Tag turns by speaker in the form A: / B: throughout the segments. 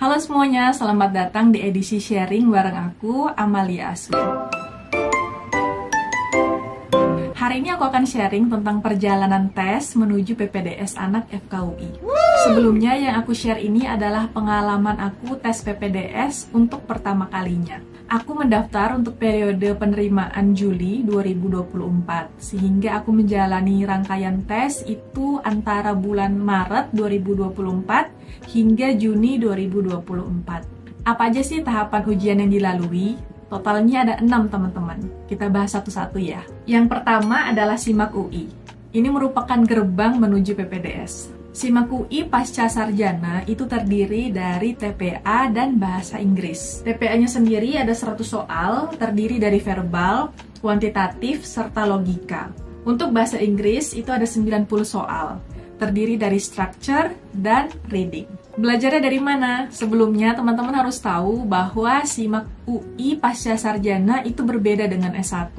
A: Halo semuanya, selamat datang di edisi sharing bareng aku, Amalia Aswin. Hari ini aku akan sharing tentang perjalanan tes menuju PPDS Anak FKUI. Sebelumnya yang aku share ini adalah pengalaman aku tes PPDS untuk pertama kalinya. Aku mendaftar untuk periode penerimaan Juli 2024, sehingga aku menjalani rangkaian tes itu antara bulan Maret 2024 hingga Juni 2024. Apa aja sih tahapan ujian yang dilalui? Totalnya ada 6 teman-teman. Kita bahas satu-satu ya. Yang pertama adalah SIMAK UI. Ini merupakan gerbang menuju PPDS. SIMAK UI Pasca Sarjana itu terdiri dari TPA dan Bahasa Inggris. TPA-nya sendiri ada 100 soal, terdiri dari verbal, kuantitatif, serta logika. Untuk Bahasa Inggris itu ada 90 soal, terdiri dari structure dan reading. Belajarnya dari mana? Sebelumnya teman-teman harus tahu bahwa SIMAK UI Pasca Sarjana itu berbeda dengan S1.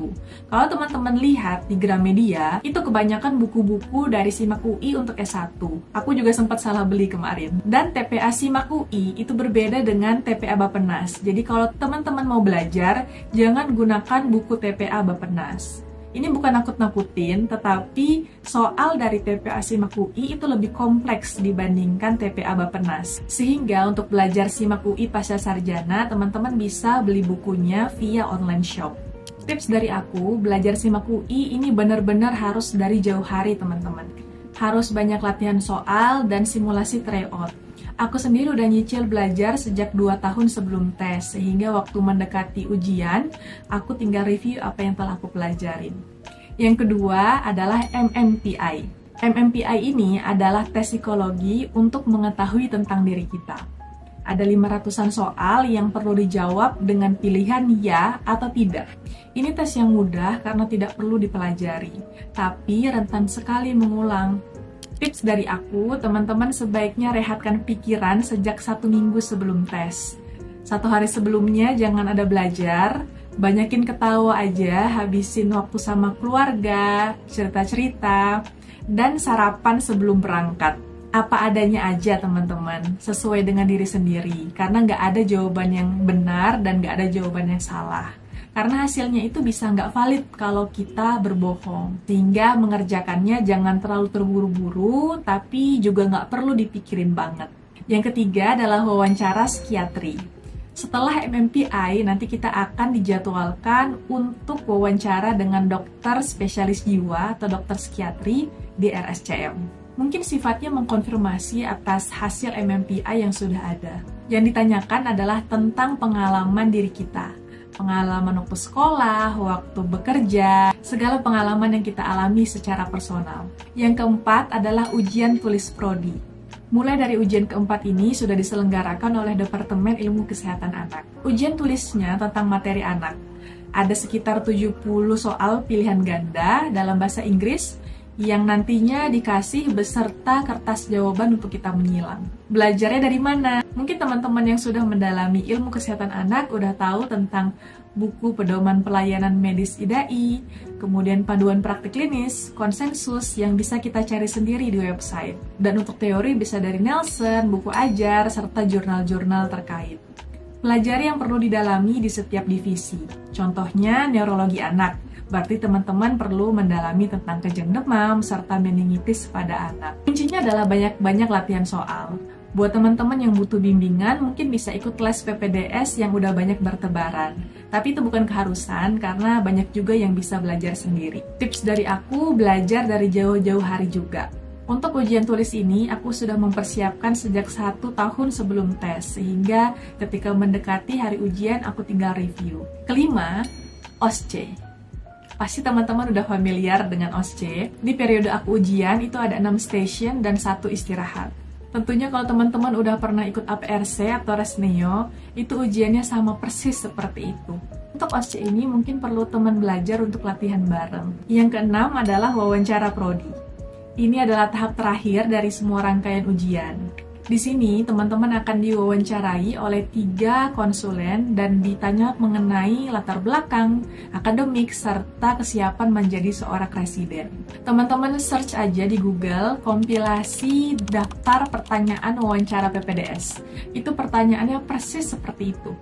A: Kalau teman-teman lihat di Gramedia, itu kebanyakan buku-buku dari SIMAK UI untuk S1. Aku juga sempat salah beli kemarin. Dan TPA SIMAK UI itu berbeda dengan TPA Bappenas. Jadi kalau teman-teman mau belajar, jangan gunakan buku TPA Bappenas. Ini bukan nakut-nakutin, tetapi soal dari TPA SIMAK UI itu lebih kompleks dibandingkan TPA Bappenas. Sehingga untuk belajar SIMAK UI Pasca Sarjana, teman-teman bisa beli bukunya via online shop. Tips dari aku, belajar SIMAK UI ini benar-benar harus dari jauh hari teman-teman. Harus banyak latihan soal dan simulasi tryout. Aku sendiri udah nyicil belajar sejak 2 tahun sebelum tes, sehingga waktu mendekati ujian, aku tinggal review apa yang telah aku pelajarin. Yang kedua adalah MMPI. MMPI ini adalah tes psikologi untuk mengetahui tentang diri kita. Ada 500-an soal yang perlu dijawab dengan pilihan ya atau tidak. Ini tes yang mudah karena tidak perlu dipelajari, tapi rentan sekali mengulang. Tips dari aku, teman-teman sebaiknya rehatkan pikiran sejak 1 minggu sebelum tes. 1 hari sebelumnya jangan ada belajar, banyakin ketawa aja, habisin waktu sama keluarga, cerita-cerita, dan sarapan sebelum berangkat. Apa adanya aja teman-teman, sesuai dengan diri sendiri, karena nggak ada jawaban yang benar dan nggak ada jawaban yang salah. Karena hasilnya itu bisa nggak valid kalau kita berbohong. Sehingga mengerjakannya jangan terlalu terburu-buru, tapi juga nggak perlu dipikirin banget. Yang ketiga adalah wawancara psikiatri. Setelah MMPI, nanti kita akan dijadwalkan untuk wawancara dengan dokter spesialis jiwa atau dokter psikiatri di RSCM. Mungkin sifatnya mengkonfirmasi atas hasil MMPI yang sudah ada. Yang ditanyakan adalah tentang pengalaman diri kita. Pengalaman waktu sekolah, waktu bekerja, segala pengalaman yang kita alami secara personal. Yang keempat adalah ujian tulis prodi. Mulai dari ujian keempat ini sudah diselenggarakan oleh Departemen Ilmu Kesehatan Anak. Ujian tulisnya tentang materi anak. Ada sekitar 70 soal pilihan ganda dalam bahasa Inggris yang nantinya dikasih beserta kertas jawaban untuk kita menyilang. Belajarnya dari mana? Mungkin teman-teman yang sudah mendalami ilmu kesehatan anak udah tahu tentang buku pedoman pelayanan medis IDAI, kemudian panduan praktik klinis, konsensus yang bisa kita cari sendiri di website. Dan untuk teori bisa dari Nelson, buku ajar, serta jurnal-jurnal terkait. Pelajari yang perlu didalami di setiap divisi. Contohnya neurologi anak. Berarti teman-teman perlu mendalami tentang kejang demam serta meningitis pada anak. Kuncinya adalah banyak-banyak latihan soal. Buat teman-teman yang butuh bimbingan, mungkin bisa ikut les PPDS yang udah banyak bertebaran. Tapi itu bukan keharusan, karena banyak juga yang bisa belajar sendiri. Tips dari aku, belajar dari jauh-jauh hari juga. Untuk ujian tulis ini, aku sudah mempersiapkan sejak 1 tahun sebelum tes, sehingga ketika mendekati hari ujian, aku tinggal review. Kelima, OSCE. Pasti teman-teman udah familiar dengan OSCE. Di periode aku ujian, itu ada 6 station dan 1 istirahat. Tentunya kalau teman-teman udah pernah ikut APRC atau Resneo, itu ujiannya sama persis seperti itu. Untuk OSCE ini mungkin perlu teman belajar untuk latihan bareng. Yang keenam adalah wawancara prodi. Ini adalah tahap terakhir dari semua rangkaian ujian. Di sini, teman-teman akan diwawancarai oleh 3 konsulen dan ditanya mengenai latar belakang, akademik, serta kesiapan menjadi seorang residen. Teman-teman search aja di Google, kompilasi daftar pertanyaan wawancara PPDS. Itu pertanyaannya persis seperti itu.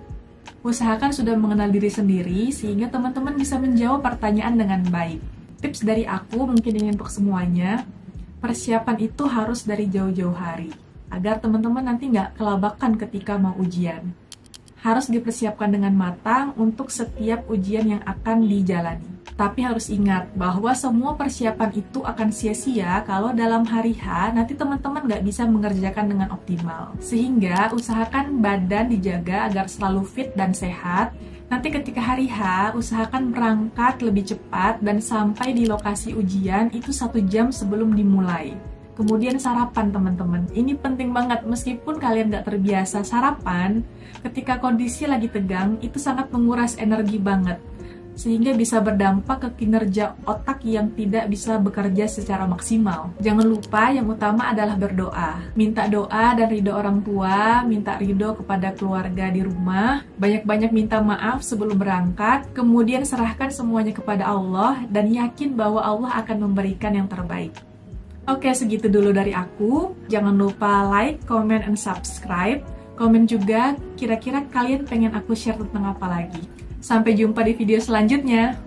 A: Usahakan sudah mengenal diri sendiri, sehingga teman-teman bisa menjawab pertanyaan dengan baik. Tips dari aku, mungkin ini untuk semuanya, persiapan itu harus dari jauh-jauh hari, agar teman-teman nanti nggak kelabakan ketika mau ujian. Harus dipersiapkan dengan matang untuk setiap ujian yang akan dijalani. Tapi harus ingat bahwa semua persiapan itu akan sia-sia kalau dalam hari H nanti teman-teman nggak bisa mengerjakan dengan optimal. Sehingga usahakan badan dijaga agar selalu fit dan sehat. Nanti ketika hari H, usahakan berangkat lebih cepat dan sampai di lokasi ujian itu 1 jam sebelum dimulai. Kemudian sarapan teman-teman, ini penting banget. Meskipun kalian nggak terbiasa sarapan, ketika kondisi lagi tegang, itu sangat menguras energi banget. Sehingga bisa berdampak ke kinerja otak yang tidak bisa bekerja secara maksimal. Jangan lupa yang utama adalah berdoa. Minta doa dan ridho orang tua, minta ridho kepada keluarga di rumah, banyak-banyak minta maaf sebelum berangkat, kemudian serahkan semuanya kepada Allah dan yakin bahwa Allah akan memberikan yang terbaik. Oke, segitu dulu dari aku. Jangan lupa like, comment, and subscribe. Komen juga kira-kira kalian pengen aku share tentang apa lagi. Sampai jumpa di video selanjutnya.